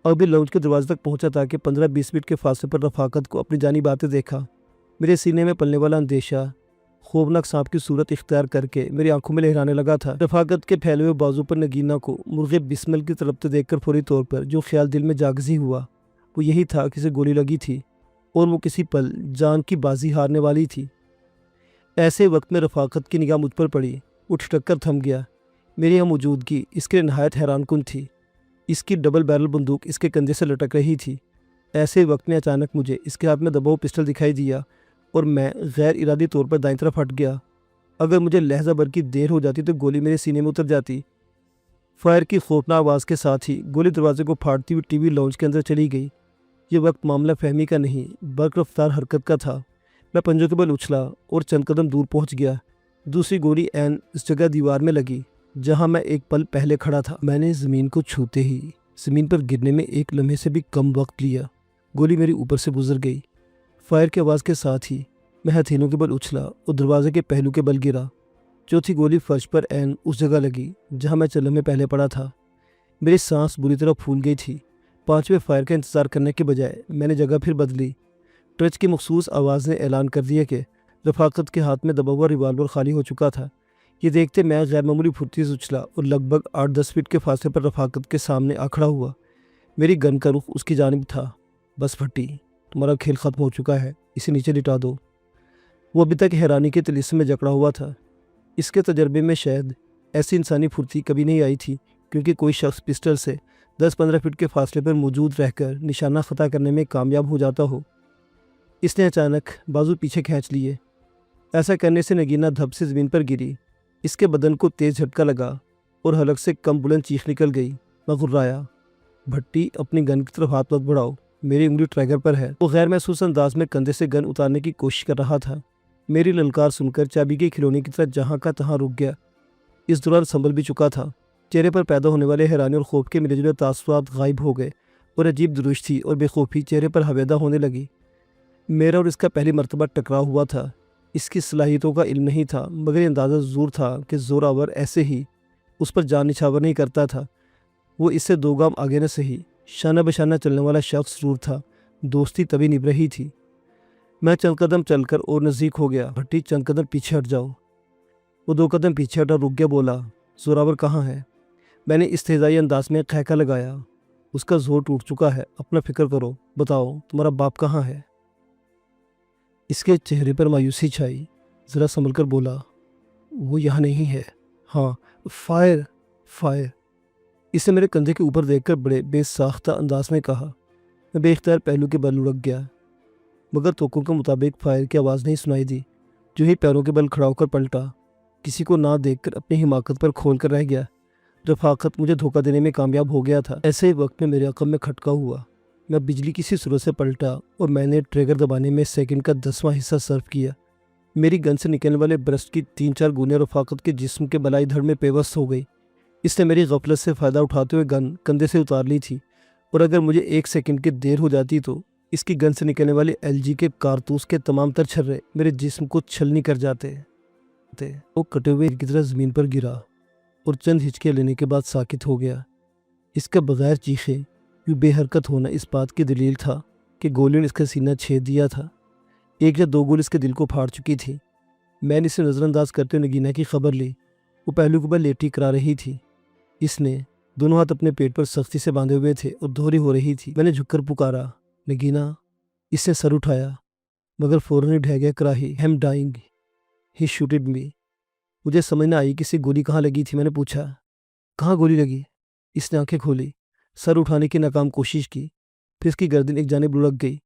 اور بھی لاؤنج کے دروازے تک پہنچا تاکہ 15-20 منٹ کے فاصلے پر رفاقت کو اپنی جانب آتے دیکھا۔ میرے سینے میں پلنے والا اندیشہ خوفناک سانپ کی صورت اختیار کر کے میری آنکھوں میں لہرانے لگا تھا۔ رفاقت کے پھیلے ہوئے بازو پر نگینہ کو مرغے بسمل کی طرف دیکھ کر فوری طور پر جو خیال دل میں جاگزی ہوا وہ یہی تھا کہ اسے گولی لگی تھی اور وہ کسی پل جان کی بازی ہارنے والی تھی۔ ایسے وقت میں رفاقت کی نگاہ مجھ پر پڑی، اٹھ ٹک کر تھم گیا۔ میری یہاں موجودگی اس کے لیے نہایت حیران کن تھی۔ اس کی ڈبل بیرل بندوق اس کے کندھے سے لٹک رہی تھی۔ ایسے وقت میں اچانک مجھے اس کے ہاتھ میں دبا ہوا پسٹل دکھائی دیا اور میں غیر ارادی طور پر دائیں طرف ہٹ گیا۔ اگر مجھے لہجہ بھر کی دیر ہو جاتی تو گولی میرے سینے میں اتر جاتی۔ فائر کی خوفناک آواز کے ساتھ ہی گولی دروازے کو پھاڑتی ہوئی ٹی وی لاؤنج کے اندر چلی گئی۔ یہ وقت معاملہ فہمی کا نہیں، برق رفتار حرکت کا تھا۔ میں پنجوں کے بل اچھلا اور چند قدم دور پہنچ گیا۔ دوسری گولی عین اس جگہ دیوار میں لگی جہاں میں ایک پل پہلے کھڑا تھا۔ میں نے زمین کو چھوتے ہی زمین پر گرنے میں ایک لمحے سے بھی کم وقت لیا۔ گولی میری اوپر سے گزر گئی۔ فائر کی آواز کے ساتھ ہی میں ہتھیلیوں کے بل اچھلا اور دروازے کے پہلو کے بل گرا۔ چوتھی گولی فرش پر عین اس جگہ لگی جہاں میں چند لمحے پہلے پڑا تھا۔ میری سانس بری طرح پھول گئی تھی۔ پانچویں فائر کا انتظار کرنے کے بجائے میں نے جگہ پھر بدلی۔ ٹرچ کی مخصوص آواز نے اعلان کر دیا کہ رفاقت کے ہاتھ میں دبا ہوا ریوالور خالی ہو چکا تھا۔ یہ دیکھتے میں غیر معمولی پھرتی سے اچھلا اور لگ بھگ 8-10 فٹ کے فاصلے پر رفاقت کے سامنے آ کھڑا ہوا۔ میری گن کا رخ اس کی جانب تھا۔ بس بھٹی، تمہارا کھیل ختم ہو چکا ہے، اسے نیچے لٹا دو۔ وہ ابھی تک حیرانی کے طلسم میں جکڑا ہوا تھا۔ اس کے تجربے میں شاید ایسی انسانی پھرتی کبھی نہیں آئی تھی کیونکہ کوئی شخص پسٹل سے 10-15 فٹ کے فاصلے پر موجود رہ کر نشانہ خطا کرنے میں کامیاب ہو جاتا ہو۔ اس نے اچانک بازو پیچھے کھینچ لیے۔ ایسا کرنے سے نگینہ دھب سے زمین پر گری۔ اس کے بدن کو تیز جھٹکا لگا اور حلق سے کم بلند چیخ نکل گئی۔ میں غرایا، بھٹی اپنی گن کی طرف ہاتھ مت بڑھاؤ، میری انگلی ٹریگر پر ہے۔ وہ غیر محسوس انداز میں کندھے سے گن اتارنے کی کوشش کر رہا تھا۔ میری للکار سن کر چابی کے کھلونے کی طرح جہاں کا تہاں رک گیا۔ اس دوران سنبھل بھی چکا تھا۔ چہرے پر پیدا ہونے والے حیرانی اور خوف کے ملے جلے تاثرات غائب ہو گئے اور عجیب درشتی اور بے خوفی چہرے پر حویدہ ہونے لگی۔ میرا اور اس کا پہلی مرتبہ ٹکراؤ ہوا تھا۔ اس کی صلاحیتوں کا علم نہیں تھا مگر یہ اندازہ ضرور تھا کہ زوراور ایسے ہی اس پر جان نچھاور نہیں کرتا تھا۔ وہ اس سے 2 گام آگے نہ سہی، شانہ بشانہ چلنے والا شخص ضرور تھا۔ دوستی تبھی نبھ رہی تھی۔ میں چند قدم چل کر اور نزدیک ہو گیا۔ بھٹی، چند قدم پیچھے ہٹ جاؤ۔ وہ 2 قدم پیچھے ہٹا، رک گیا، بولا، زوراور کہاں ہے؟ میں نے استہزائی انداز میں کھیکا لگایا، اس کا زور ٹوٹ چکا ہے، اپنا فکر کرو، بتاؤ تمہارا باپ کہاں ہے؟ اس کے چہرے پر مایوسی چھائی، ذرا سنبھل کر بولا، وہ یہاں نہیں ہے۔ ہاں، فائر فائر اس نے میرے کندھے کے اوپر دیکھ کر بڑے بے ساختہ انداز میں کہا۔ میں بے اختیار پہلو کے بل لڑک گیا مگر توقع کے مطابق فائر کی آواز نہیں سنائی دی۔ جو ہی پیروں کے بل کھڑا ہو کر پلٹا، کسی کو نہ دیکھ کر اپنی حماقت پر کھول کر رہ گیا۔ رفاقت مجھے دھوکہ دینے میں کامیاب ہو گیا تھا۔ ایسے ہی وقت میں میرے عقب میں کھٹکا ہوا۔ میں بجلی کسی صورت سے پلٹا اور میں نے ٹریگر دبانے میں سیکنڈ کا 10واں حصہ صرف کیا۔ میری گن سے نکلنے والے برسٹ کی 3-4 گولیاں رفاقت کے جسم کے بلائی دھڑ میں پیوست ہو گئی۔ اس نے میری غفلت سے فائدہ اٹھاتے ہوئے گن کندھے سے اتار لی تھی اور اگر مجھے 1 سیکنڈ کی دیر ہو جاتی تو اس کی گن سے نکلنے والے LG کے کارتوس کے تمام تر چھرے میرے جسم کو چھلنی کر جاتے۔ وہ کٹے ہوئے کی طرح زمین پر گرا اور چند ہچکیاں لینے کے بعد ساکت ہو گیا۔ اس کا بغیر چیخے یوں بے حرکت ہونا اس بات کی دلیل تھا کہ گولیوں نے اس کا سینہ چھید دیا تھا۔ ایک یا دو گولی اس کے دل کو پھاڑ چکی تھی۔ میں نے اسے نظر انداز کرتے ہوئے نگینا کی خبر لی۔ وہ پہلو کے بل لیٹی کرا رہی تھی۔ اس نے دونوں ہاتھ اپنے پیٹ پر سختی سے باندھے ہوئے تھے اور دوہری ہو رہی تھی۔ میں نے جھک کر پکارا، نگینا۔ اس نے سر اٹھایا مگر فوراً ہی ڈھہ گیا کراہی۔ "I am dying. He shooted me." مجھے سمجھ نہ آئی کہ اسے گولی کہاں لگی تھی۔ میں نے پوچھا، کہاں گولی لگی؟ اس نے آنکھیں کھولی، سر اٹھانے کی ناکام کوشش کی، پھر اس کی گردن ایک جانب لڑک گئی۔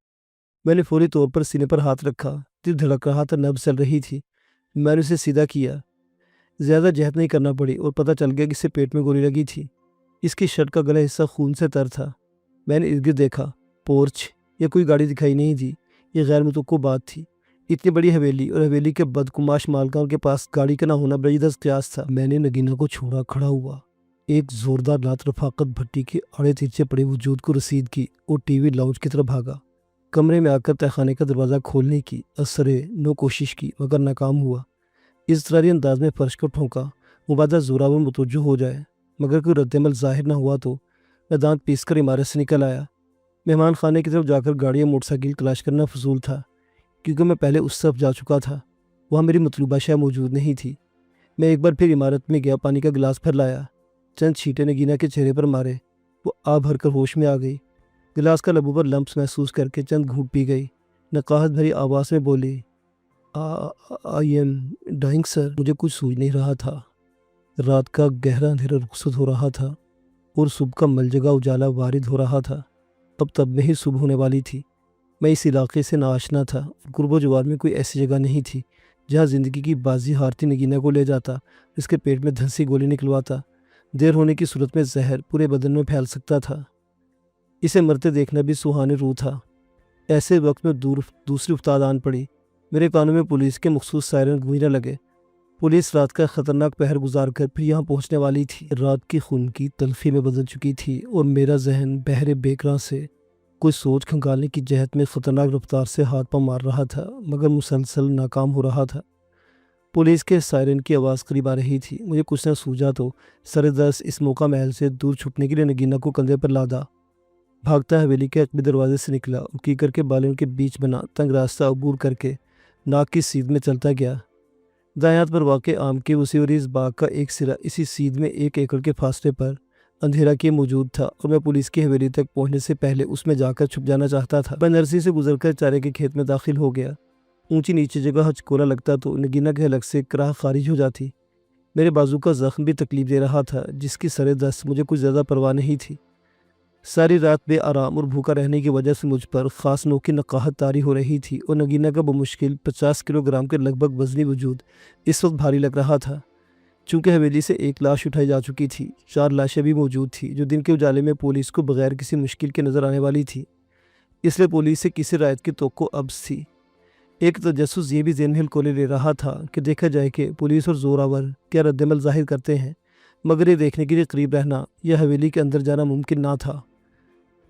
میں نے فوری طور پر سینے پر ہاتھ رکھا، دل دھڑک رہا تھا، نبض چل رہی تھی۔ میں نے اسے سیدھا کیا، زیادہ جہد نہیں کرنا پڑی اور پتہ چل گیا کہ اسے پیٹ میں گولی لگی تھی۔ اس کی شرٹ کا گلا حصہ خون سے تر تھا۔ میں نے ارد گرد دیکھا، پورچ یا کوئی گاڑی دکھائی نہیں دی۔ یہ غیر متوقع بات تھی۔ اتنی بڑی حویلی اور حویلی کے بدقماش مالکان کے پاس گاڑی کا نہ ہونا بعید از قیاس تھا۔ میں نے نگینا کو چھوڑا، کھڑا ہوا، ایک زوردار لات رفاقت بھٹی کے آڑے ترچے پڑے وجود کو رسید کی اور ٹی وی لاؤنج کی طرف بھاگا۔ کمرے میں آ کر تہخانے کا دروازہ کھولنے کی نو کوشش کی مگر ناکام ہوا۔ اضطراری انداز میں فرش کو ٹھونکا، مبادہ زوراور متوجہ ہو جائے، مگر کوئی رد عمل ظاہر نہ ہوا تو میں دانت پیس کر عمارت سے نکل آیا۔ مہمان خانے کی طرف جا کر گاڑی یا موٹر سائیکل تلاش کرنا فضول تھا کیونکہ میں پہلے اس طرف جا چکا تھا۔ وہاں میری مطلوبہ شے موجود نہیں تھی۔ میں ایک بار پھر عمارت میں گیا، پانی کا گلاس پھر لایا، چند چھینٹے نگینا کے چہرے پر مارے۔ وہ آ بھر کر ہوش میں آ گئی۔ گلاس کا لبوں پر لمس محسوس کر کے چند گھونٹ پی گئی۔ نقاہت بھری آواز میں بولی، "آئی ایم ڈائنگ سر." مجھے کچھ سوچ نہیں رہا تھا۔ رات کا گہرا اندھیرا رخصت ہو رہا تھا اور صبح کا ملجگہ اجالا وارد ہو رہا تھا۔ تب میں ہی صبح ہونے والی تھی۔ میں اس علاقے سے ناآشنا تھا اور قرب و جوار میں کوئی ایسی جگہ نہیں تھی جہاں زندگی کی بازی ہارتی نگینا کو لے جاتا، اس کے پیٹ میں دھنسی گولی نکلواتا۔ دیر ہونے کی صورت میں زہر پورے بدن میں پھیل سکتا تھا۔ اسے مرتے دیکھنا بھی سہانے روح تھا۔ ایسے وقت میں دوسری افتاد آن پڑی۔ میرے کانوں میں پولیس کے مخصوص سائرن گونجنے لگے۔ پولیس رات کا خطرناک پہر گزار کر پھر یہاں پہنچنے والی تھی۔ رات کی خون کی تلخی میں بدل چکی تھی اور میرا ذہن بحر بیکراں سے کوئی سوچ کھنگالنے کی جہت میں خطرناک رفتار سے ہاتھ پاؤں مار رہا تھا مگر مسلسل ناکام ہو رہا تھا۔ پولیس کے سائرن کی آواز قریب آ رہی تھی۔ مجھے کچھ نہ سوجا تو سر دست اس موقع محل سے دور چھٹنے کے لیے نگینا کو کندھے پر لادا، بھاگتا حویلی کے عقبی دروازے سے نکلا اور کیکر کے بالوں کے بیچ بنا تنگ راستہ عبور کر کے ناک کی سیدھ میں چلتا گیا۔ دائیں ہاتھ پر واقع آم کے وسیع عریض باغ کا ایک سرا اسی سیدھ میں 1 ایکڑ کے فاصلے پر اندھیرا کیے موجود تھا اور میں پولیس کی حویلی تک پہنچنے سے پہلے اس میں جا کر چھپ جانا چاہتا تھا۔ میں نرسی سے گزر کر چارے کے کھیت میں داخل ہو گیا۔ اونچی نیچے جگہ ہچکولا لگتا تو نگینا کے حلق سے کراہ خارج ہو جاتی۔ میرے بازو کا زخم بھی تکلیف دے رہا تھا جس کی سر دست مجھے کچھ زیادہ پرواہ نہیں تھی۔ ساری رات بے آرام اور بھوکا رہنے کی وجہ سے مجھ پر خاص نوع کی نقاہت طاری ہو رہی تھی اور نگینا کا بمشکل 50 کلو گرام کے لگ بھگ وزنی وجود اس وقت بھاری لگ رہا تھا۔ چونکہ حویلی سے 1 لاش اٹھائی جا چکی تھی، 4 لاشیں بھی موجود تھیں جو دن کے اجالے میں پولیس کو بغیر کسی مشکل کے نظر آنے والی تھی، اس لیے پولیس سے کسی رعایت کی توقع ابز تھی۔ ایک تجسس یہ بھی ذہن میں ہلکولے لے رہا تھا کہ دیکھا جائے کہ پولیس اور زوراور کیا رد عمل ظاہر کرتے ہیں، مگر یہ دیکھنے کے لیے قریب رہنا یا حویلی کے اندر جانا ممکن نہ تھا۔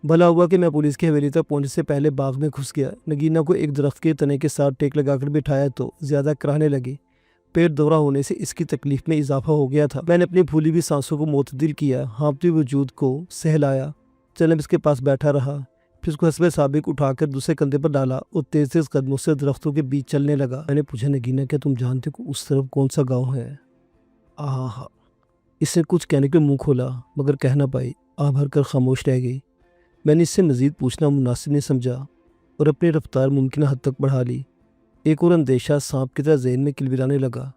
بھلا ہوا کہ میں پولیس کی حویلی تک پہنچنے سے پہلے باغ میں گھس گیا۔ نگینا کو ایک درخت کے تنے کے ساتھ ٹیک لگا کر بٹھایا تو زیادہ کراہنے لگی۔ پیٹ دورہ ہونے سے اس کی تکلیف میں اضافہ ہو گیا تھا۔ میں نے اپنی پھولی ہوئی سانسوں کو معتدل کیا، ہانپتے وجود کو سہلایا، چلنے اس کے پاس بیٹھا رہا، پھر اس کو حسب سابق اٹھا کر دوسرے کندھے پر ڈالا اور تیز تیز قدموں سے درختوں کے بیچ چلنے لگا۔ میں نے پوچھا، نگینا کیا تم جانتے ہو اس طرف کون سا گاؤں ہے؟ اس نے کچھ کہنے کے منہ کھولا مگر کہہ نہ پائی، آ بھر کر خاموش رہ گئی۔ میں نے اس سے مزید پوچھنا مناسب نہیں سمجھا اور اپنی رفتار ممکنہ حد تک بڑھا لی۔ ایک اور اندیشہ سانپ کی طرح ذہن میں کلبلانے لگا۔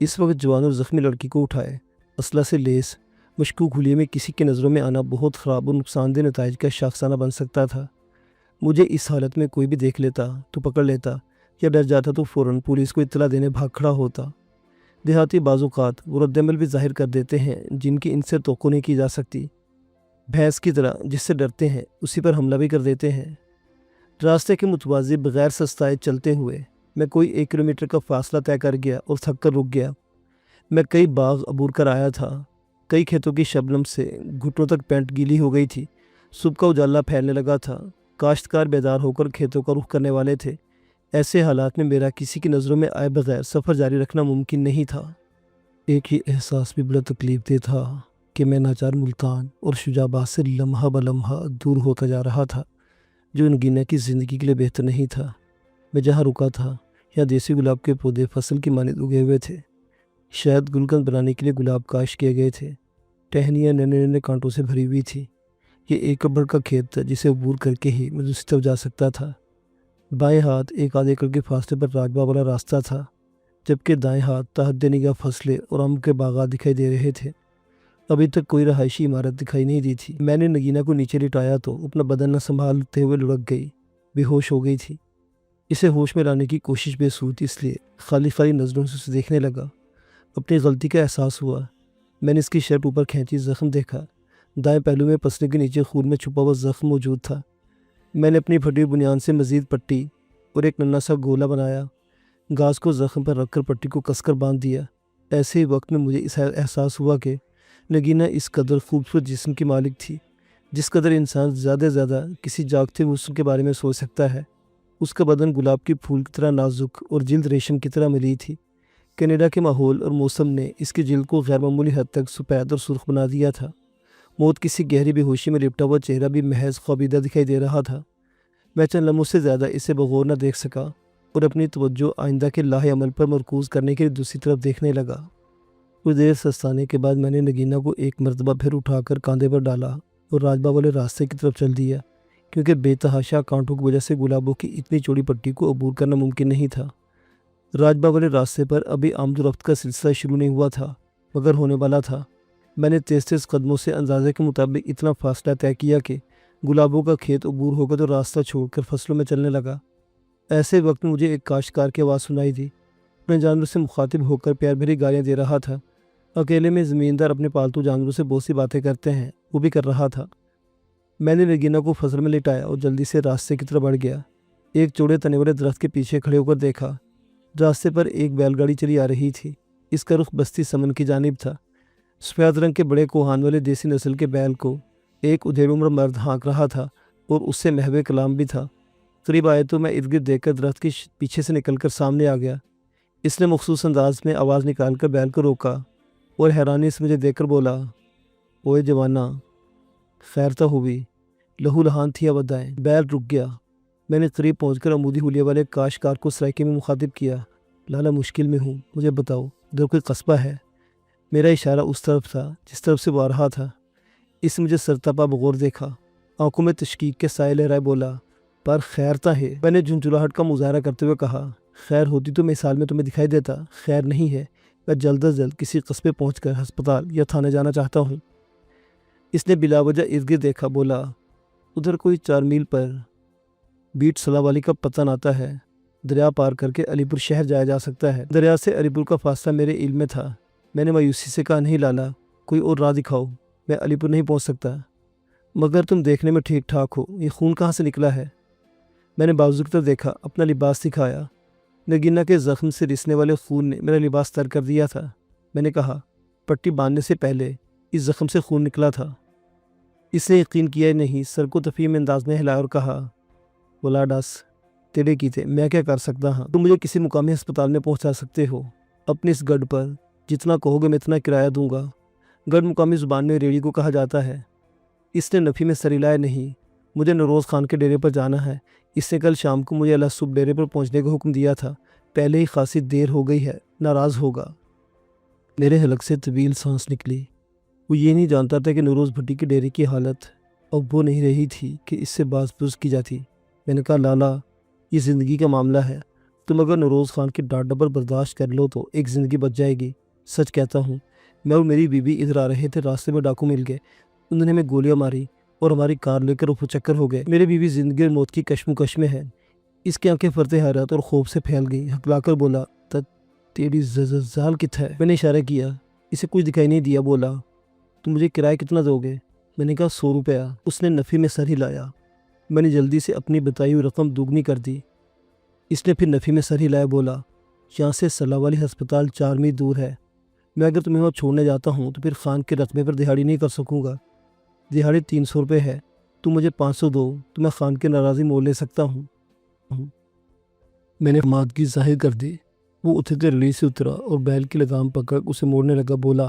اس وقت جوان اور زخمی لڑکی کو اٹھائے، اسلحہ سے لیس مشکوک حلیے میں کسی کی نظروں میں آنا بہت خراب اور نقصان دہ نتائج کا شاخسانہ بن سکتا تھا۔ مجھے اس حالت میں کوئی بھی دیکھ لیتا تو پکڑ لیتا یا ڈر جاتا تو فوراً پولیس کو اطلاع دینے بھاگ کھڑا ہوتا۔ دیہاتی بعض اوقات وہ رد عمل بھی ظاہر کر دیتے ہیں جن کی ان سے توقع نہیں کی جا سکتی۔ بھینس کی طرح جس سے ڈرتے ہیں اسی پر حملہ بھی کر دیتے ہیں۔ راستے کے متوازی بغیر سستائے چلتے ہوئے میں کوئی 1 کلومیٹر کا فاصلہ طے کر گیا اور تھک کر رک گیا۔ میں کئی باغ عبور کر آیا تھا۔ کئی کھیتوں کی شبنم سے گھٹنوں تک پینٹ گیلی ہو گئی تھی۔ صبح کا اجالا پھیلنے لگا تھا۔ کاشتکار بیدار ہو کر کھیتوں کا رخ کرنے والے تھے۔ ایسے حالات میں میرا کسی کی نظروں میں آئے بغیر سفر جاری رکھنا ممکن نہیں تھا۔ ایک ہی احساس بھی بڑا تکلیف دہ تھا، کہ میں ناچار ملتان اور شجاباد سے لمحہ بلمحہ دور ہوتا جا رہا تھا، جو نگینا کی زندگی کے لیے بہتر نہیں تھا۔ میں جہاں رکا تھا یہاں دیسی گلاب کے پودے فصل کی مانند اگے ہوئے تھے، شاید گلقند بنانے کے لیے گلاب کاشت کیے گئے تھے۔ ٹہنیاں ننے ننے کانٹوں سے بھری ہوئی تھی۔ یہ ایک کبڑ کا کھیت تھا جسے عبور کر کے ہی میں دوسری طرف جا سکتا تھا۔ بائیں ہاتھ ایک آدھے ایکڑ کے فاصلے پر راجباغ والا راستہ تھا، جبکہ دائیں ہاتھ تحت نگاہ فصلیں اور آم کے باغات دکھائی دے رہے تھے۔ ابھی تک کوئی رہائشی عمارت دکھائی نہیں دی تھی۔ میں نے نگینا کو نیچے لٹایا تو اپنا بدن نہ سنبھالتے ہوئے لڑک گئی، بے ہوش ہو گئی تھی۔ اسے ہوش میں لانے کی کوشش بے سود تھی، اس لیے خالی خالی نظروں سے اسے دیکھنے لگا۔ اپنی غلطی کا احساس ہوا۔ میں نے اس کی شرٹ اوپر کھینچی، زخم دیکھا۔ دائیں پہلو میں پسنے کے نیچے خون میں چھپا ہوا زخم موجود تھا۔ میں نے اپنی پھٹی بنیان سے مزید پٹی اور ایک ننھا سا گولا بنایا، گاز کو زخم پر رکھ کر پٹی کو کس کر باندھ دیا۔ ایسے ہی وقت میں مجھے اس احساس ہوا کہ نگینا اس قدر خوبصورت جسم کی مالک تھی، جس قدر انسان زیادہ سے زیادہ کسی جاگتے ہوئے حسن کے بارے میں سوچ سکتا ہے۔ اس کا بدن گلاب کے پھول کی طرح نازک اور جلد ریشم کی طرح ملی تھی۔ کینیڈا کے ماحول اور موسم نے اس کی جلد کو غیر معمولی حد تک سفید اور سرخ بنا دیا تھا۔ موت کسی گہری بے ہوشی میں لپٹا ہوا چہرہ بھی محض خوابیدہ دکھائی دے رہا تھا۔ میں چند لمحوں سے زیادہ اسے بغور نہ دیکھ سکا اور اپنی توجہ آئندہ کے لاہے عمل پر مرکوز کرنے کے لیے دوسری طرف دیکھنے لگا۔ کچھ دیر سستانے کے بعد میں نے نگینا کو ایک مرتبہ پھر اٹھا کر کاندھے پر ڈالا اور راجباغ والے راستے کی طرف چل دیا، کیونکہ بے تحاشا کانٹوں کی وجہ سے گلابوں کی اتنی چوڑی پٹی کو عبور کرنا ممکن نہیں تھا۔ راجباغ والے راستے پر ابھی آمد و رفت کا سلسلہ شروع نہیں ہوا تھا، مگر ہونے والا تھا۔ میں نے تیز تیز قدموں سے اندازے کے مطابق اتنا فاصلہ طے کیا کہ گلابوں کا کھیت عبور ہو کر تو راستہ چھوڑ کر فصلوں میں چلنے لگا۔ ایسے وقت میں مجھے ایک کاشتکار کی آواز سنائی دی، اپنے جانور سے مخاطب ہو کر پیار بھری گالیاں دے رہا تھا۔ اکیلے میں زمیندار اپنے پالتو جانوروں سے بہت سی باتیں کرتے ہیں، وہ بھی کر رہا تھا۔ میں نے نگینا کو فصل میں لٹایا اور جلدی سے راستے کی طرف بڑھ گیا۔ ایک چوڑے تنے والے درخت کے پیچھے کھڑے ہو کر دیکھا۔ راستے پر ایک بیل گاڑی چلی آ رہی تھی۔ اس کا رخ بستی سمن کی جانب تھا۔ سفید رنگ کے بڑے کوہان والے دیسی نسل کے بیل کو ایک ادھیڑ عمر مرد ہانک رہا تھا اور اس سے محو کلام بھی تھا۔ قریب آئے تو میں ارد گرد دیکھ کر درخت کے پیچھے سے نکل کر سامنے آ گیا۔ اس نے مخصوص انداز میں آواز نکال کر بیل کو روکا اور حیرانی سے مجھے دیکھ کر بولا، اوئے جوانا، خیر تو ہوئی، لہو لہان تھی ابدائیں۔ بیل رک گیا۔ میں نے قریب پہنچ کر عمودی حلیے والے کاشتکار کو سرائیکی میں مخاطب کیا، لالا مشکل میں ہوں، مجھے بتاؤ ادھر کوئی قصبہ ہے؟ میرا اشارہ اس طرف تھا جس طرف سے وہ آ رہا تھا۔ اس نے مجھے سرتاپا بغور دیکھا، آنکھوں میں تشکیق کے سائے لہرائے بولا، پر خیر تا ہے؟ میں نے جھنجھلاہٹ کا مظاہرہ کرتے ہوئے کہا، خیر ہوتی تو میں اس حال میں تمہیں دکھائی دیتا، خیر نہیں ہے، میں جلد از جلد کسی قصبے پہنچ کر ہسپتال یا تھانے جانا چاہتا ہوں۔ اس نے بلا وجہ ارد گرد دیکھا، بولا، ادھر کوئی 4 میل پر بیٹ صلاح والی کا پتہ آتا ہے، دریا پار کر کے علی پور شہر جایا جا سکتا ہے۔ دریا سے علی پور کا فاصلہ میرے علم میں تھا۔ میں نے مایوسی سے کہا، نہیں لالا، کوئی اور راہ دکھاؤ، میں علی پور نہیں پہنچ سکتا۔ مگر تم دیکھنے میں ٹھیک ٹھاک ہو، یہ خون کہاں سے نکلا ہے؟ میں نے بازو کی طرف دیکھا، اپنا لباس دکھایا۔ نگینا کے زخم سے رسنے والے خون نے میرا لباس تر کر دیا تھا۔ میں نے کہا، پٹی باندھنے سے پہلے اس زخم سے خون نکلا تھا۔ اس نے یقین کیا ہی نہیں، سر کو تفہیم انداز میں ہلایا اور کہا، ولاڈاس، تیرے کی تھے، میں کیا کر سکتا ہوں؟ تم مجھے کسی مقامی ہسپتال میں پہنچا سکتے ہو، اپنے اس گڑھ پر جتنا کہو گے میں اتنا کرایہ دوں گا۔ گڑھ مقامی زبان میں ریڑھی کو کہا جاتا ہے۔ اس نے نفی میں سر ہلایا، نہیں، مجھے نوروز خان کے ڈیرے پر جانا ہے۔ اس نے کل شام کو مجھے اللہ صبح ڈیرے پر پہنچنے کا حکم دیا تھا، پہلے ہی خاصی دیر ہو گئی ہے، ناراض ہوگا۔ میرے حلق سے طویل سانس نکلی۔ وہ یہ نہیں جانتا تھا کہ نوروز بھٹی کے ڈیرے کی حالت اب وہ نہیں رہی تھی کہ اس سے باز پرس کی جاتی۔ میں نے کہا، لالا، یہ زندگی کا معاملہ ہے، تم اگر نوروز خان کی ڈانٹ ڈپٹ برداشت کر لو تو ایک زندگی بچ جائے گی۔ سچ کہتا ہوں، میں اور میری بیوی ادھر آ رہے تھے، راستے میں ڈاکو مل گئے، انہوں نے ہمیں گولیاں ماری اور ہماری کار لے کر رفو چکر ہو گئے۔ میری بیوی زندگی اور موت کی کشمکش میں ہے۔ اس کی آنکھیں فرتے حیرت اور خوف سے پھیل گئی، ہکلا کر بولا، تیری زال کتھا ہے؟ میں نے اشارہ کیا، اسے کچھ دکھائی نہیں دیا۔ بولا، تم مجھے کرایہ کتنا دو گے؟ میں نے کہا، 100 روپیہ۔ اس نے نفی میں سر ہلایا۔ میں نے جلدی سے اپنی بتائی ہوئی رقم دوگنی کر دی۔ اس نے پھر نفی میں سر ہلایا، بولا، یہاں سے صلاح والی ہسپتال 4 میل دور ہے، میں اگر تمہیں وہاں چھوڑنے جاتا ہوں تو پھر خان کے رقبے پر دہاڑی نہیں کر سکوں گا۔ دہاڑی 300 روپے ہے، تم مجھے 500 دو تو میں خان کی ناراضی مول لے سکتا ہوں۔ میں نے مادگی ظاہر کر دی۔ وہ اترتے ریلی سے اترا اور بیل کی لگام پکڑ اسے موڑنے لگا، بولا،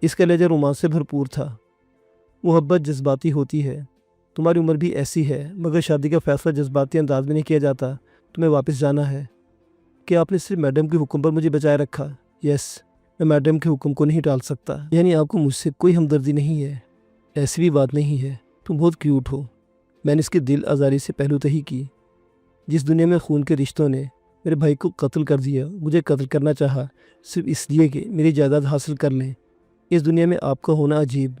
اس کا لہجہ رومانس سے بھرپور تھا۔ محبت جذباتی ہوتی ہے، تمہاری عمر بھی ایسی ہے، مگر شادی کا فیصلہ جذباتی انداز میں نہیں کیا جاتا۔ تمہیں واپس جانا ہے۔ کیا آپ نے صرف میڈم کے حکم پر مجھے بچائے رکھا؟ یس، میں میڈم کے حکم کو نہیں ٹال سکتا۔ یعنی آپ کو مجھ سے کوئی ہمدردی نہیں ہے؟ ایسی بھی بات نہیں ہے، تم بہت کیوٹ ہو۔ میں نے اس کی دل آزاری سے پہلو تہی کی۔ جس دنیا میں خون کے رشتوں نے میرے بھائی کو قتل کر دیا، مجھے قتل کرنا چاہا صرف اس لیے کہ میری جائیداد حاصل کر لیں۔ اس دنیا میں آپ کا ہونا عجیب،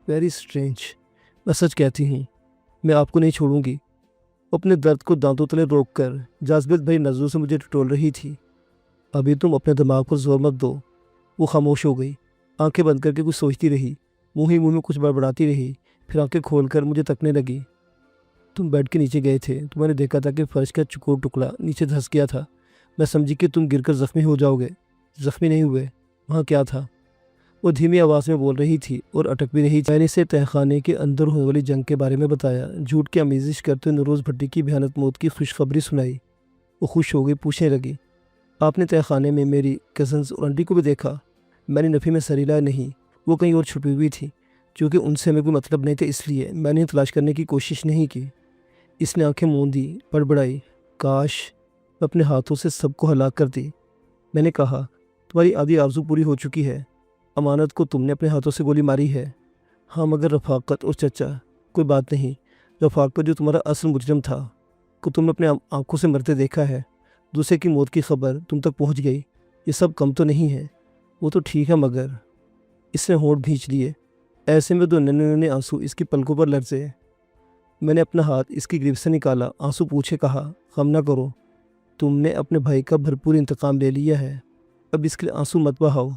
ویری اسٹرینج۔ میں سچ کہتی ہوں، میں آپ کو نہیں چھوڑوں گی۔ اپنے درد کو دانتوں تلے روک کر جاذبت بھری نظروں سے مجھے ٹٹول رہی تھی۔ ابھی تم اپنے دماغ پر زور مت دو۔ وہ خاموش ہو گئی، آنکھیں بند کر کے کچھ سوچتی رہی، منہ ہی منہ میں کچھ بڑبڑاتی رہی، پھر آنکھیں کھول کر مجھے تکنے لگی۔ تم بیڈ کے نیچے گئے تھے تو میں نے دیکھا تھا کہ فرش کا چکور ٹکڑا نیچے دھس گیا تھا۔ میں سمجھی کہ تم گر کر زخمی ہو جاؤ گے۔ زخمی نہیں ہوئے۔ وہاں کیا تھا؟ وہ دھیمی آواز میں بول رہی تھی اور اٹک بھی رہی تھی۔ میں نے اسے تہہ خانے کے اندر ہونے والی جنگ کے بارے میں بتایا، جھوٹ کی آمیزش کرتے نوروز بھٹی کی بھیانک موت کی خوشخبری سنائی۔ وہ خوش ہو گئی، پوچھنے لگی، آپ نے تہہ خانے میں میری کزنز اور آنٹی کو بھی دیکھا؟ میں نے نفی میں سر ہلایا، نہیں، وہ کہیں اور چھپی ہوئی تھی، چونکہ ان سے ہمیں کوئی مطلب نہیں تھا، اس لیے میں نے تلاش کرنے کی کوشش نہیں کی۔ اس نے آنکھیں موندی، بڑبڑائی، کاش میں اپنے ہاتھوں سے سب کو ہلاک کر دی۔ میں نے کہا، تمہاری آدھی آرزو پوری ہو چکی ہے۔ امانت کو تم نے اپنے ہاتھوں سے گولی ماری ہے۔ ہاں، مگر رفاقت اور چچا، کوئی بات نہیں۔ رفاقت جو تمہارا اصل مجرم تھا، کو تم نے اپنے آنکھوں سے مرتے دیکھا ہے۔ دوسرے کی موت کی خبر تم تک پہنچ گئی، یہ سب کم تو نہیں ہے۔ وہ تو ٹھیک ہے، مگر اس نے ہونٹ بھینچ لیے، ایسے میں دو ننھے ننھے آنسو اس کی پلکوں پر لرزے۔ میں نے اپنا ہاتھ اس کی گریب سے نکالا، آنسو پوچھے کہا، غم نہ کرو، تم نے اپنے بھائی کا بھرپور انتقام لے لیا ہے، اب اس کے لیے آنسو مت بہاؤ۔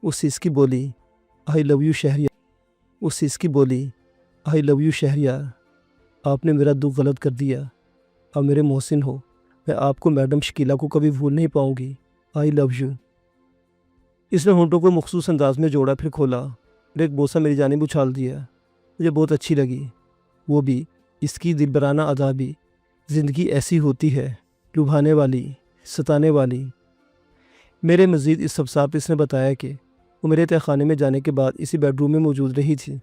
وہ سسکی بولی، آئی لو یو شہریار۔ وہ سسکی بولی، آئی لو یو شہریار، آپ نے میرا دکھ غلط کر دیا، آپ میرے محسن ہو، میں آپ کو میڈم شکیلا کو کبھی بھول نہیں پاؤں گی، آئی لو یو۔ اس نے ہونٹوں کو مخصوص انداز میں جوڑا، پھر کھولا اور ایک بوسہ میری جانب اچھال دیا۔ مجھے بہت اچھی لگی، وہ بھی، اس کی دلبرانہ ادا بھی۔ زندگی ایسی ہوتی ہے، لبھانے والی، ستانے والی۔ میرے مزید اس سبسار پر اس نے بتایا کہ وہ میرے تہہ خانے میں جانے کے بعد اسی بیڈ روم میں موجود رہی تھی۔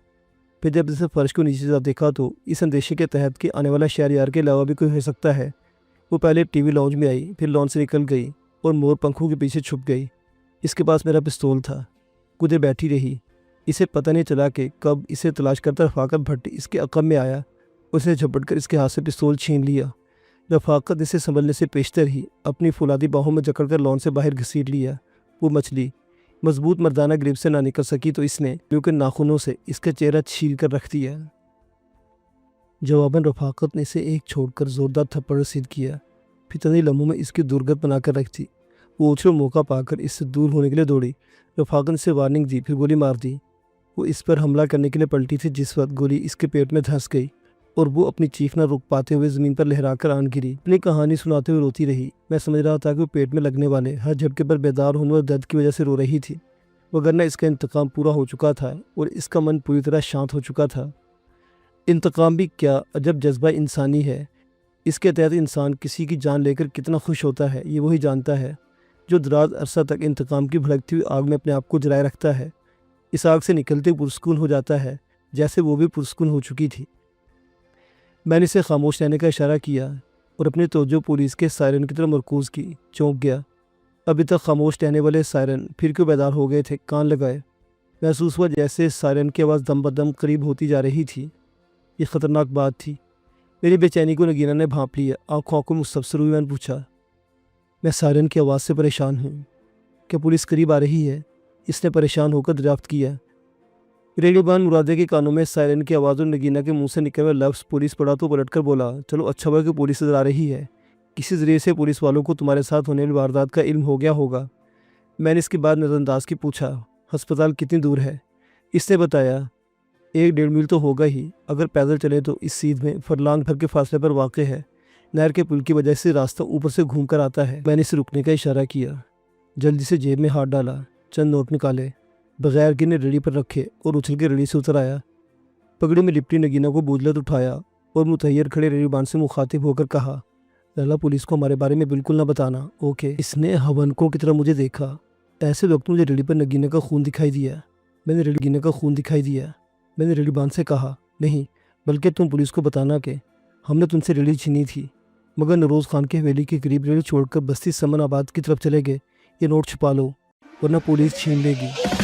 پھر جب اسے فرش کو نیچے دیکھا تو اس اندیشے کے تحت کہ آنے والا شہریار کے علاوہ بھی کوئی ہو سکتا ہے، وہ پہلے ٹی وی لاؤنج میں آئی، پھر لاؤنج سے نکل گئی اور مور پنکھوں کے پیچھے چھپ گئی۔ اس کے پاس میرا پستول تھا، کدے بیٹھی رہی۔ اسے پتہ نہیں چلا کہ کب اسے تلاش کرتا رفاقت بھٹی اس کے عقب میں آیا، اسے جھپٹ کر اس کے ہاتھ سے پستول چھین لیا۔ رفاقت اسے سنبھلنے سے پیشتر ہی اپنی فولادی باہوں میں جکڑ کر لاؤنج سے باہر گھسیٹ لیا۔ وہ مچھلی مضبوط مردانہ گریپ سے نہ نکل سکی تو اس نے کیونکہ ناخنوں سے اس کا چہرہ چھیل کر رکھ دیا۔ جواباً رفاقت نے اسے ایک چھوڑ کر زوردار تھپڑ رسید کیا، پھر چند لمحوں میں اس کی درگت بنا کر رکھ دی۔ وہ اچھل موقع پا کر اس سے دور ہونے کے لیے دوڑی۔ رفاقت نے اسے وارننگ دی، پھر گولی مار دی۔ وہ اس پر حملہ کرنے کے لیے پلٹی تھی جس وقت گولی اس کے پیٹ میں دھنس گئی اور وہ اپنی چیخ نہ روک پاتے ہوئے زمین پر لہرا کر آن گری۔ اپنی کہانی سناتے ہوئے روتی رہی۔ میں سمجھ رہا تھا کہ وہ پیٹ میں لگنے والے ہر جھٹکے پر بیدار ہونے اور درد کی وجہ سے رو رہی تھی، وگرنہ اس کا انتقام پورا ہو چکا تھا اور اس کا من پوری طرح شانت ہو چکا تھا۔ انتقام بھی کیا عجب جذبہ انسانی ہے، اس کے تحت انسان کسی کی جان لے کر کتنا خوش ہوتا ہے، یہ وہی جانتا ہے جو دراز عرصہ تک انتقام کی بھڑکتی ہوئی آگ میں اپنے آپ کو جلائے رکھتا ہے۔ اس آگ سے نکلتے پرسکون ہو جاتا ہے جیسے وہ بھی پرسکون ہو چکی تھی۔ میں نے اسے خاموش رہنے کا اشارہ کیا اور اپنی توجہ پولیس کے سائرن کی طرف مرکوز کی۔ چونک گیا، ابھی تک خاموش رہنے والے سائرن پھر کیوں بیدار ہو گئے تھے، کان لگائے۔ محسوس ہوا جیسے سائرن کی آواز دم بدم قریب ہوتی جا رہی تھی۔ یہ خطرناک بات تھی۔ میری بے چینی کو نگینہ نے بھانپ لیا، آنکھوں کو مستبصر ہوئی۔ میں نے پوچھا، میں سائرن کی آواز سے پریشان ہوں، کیا پولیس قریب آ رہی ہے؟ اس نے پریشان ہو کر دریافت کیا۔ ریڈیوبان مرادے کے کانوں میں سائرن کی آواز اور نگینہ کے منہ سے نکلے ہوئے لفظ پولیس پڑا تو پلٹ کر بولا، چلو اچھا ہوا کہ پولیس ادھر آ رہی ہے، کسی ذریعے سے پولیس والوں کو تمہارے ساتھ ہونے والی واردات کا علم ہو گیا ہوگا۔ میں نے اس کے بعد نظر انداز کی پوچھا، ہسپتال کتنی دور ہے؟ اس نے بتایا، 1-1.5 میل تو ہوگا ہی، اگر پیدل چلے تو اس سیدھ میں فرلانگ بھر کے فاصلے پر واقع ہے۔ نہر کے پل کی وجہ سے راستہ اوپر سے گھوم کر آتا ہے۔ میں نے اسے رکنے کا اشارہ کیا، جلدی سے جیب میں ہاتھ ڈالا، چند نوٹ نکالے، بغیر گرنے ریڑھی پر رکھے اور اچھل کے ریڑھی سے اتر آیا۔ پگڑی میں لپٹی نگینہ کو بوجھلت اٹھایا اور متحیر کھڑے ریڈیوبان سے مخاطب ہو کر کہا، لالا پولیس کو ہمارے بارے میں بالکل نہ بتانا، اوکے؟ اس نے ہونکوں کی طرح مجھے دیکھا، ایسے وقت مجھے ریڑھی پر نگینہ کا خون دکھائی دیا۔ میں نے ریڈی گینے کا خون دکھائی دیا۔ میں نے ریڈی بان سے کہا، نہیں، بلکہ تم پولیس کو بتانا کہ ہم نے تم سے ریڈی چھینی تھی، مگر نروز خان کی حویلی کے قریب ریڈی چھوڑ کر بستی سمن آباد کی طرف چلے گئے۔ یہ نوٹ چھپا لو ورنہ پولیس چھین لے گی۔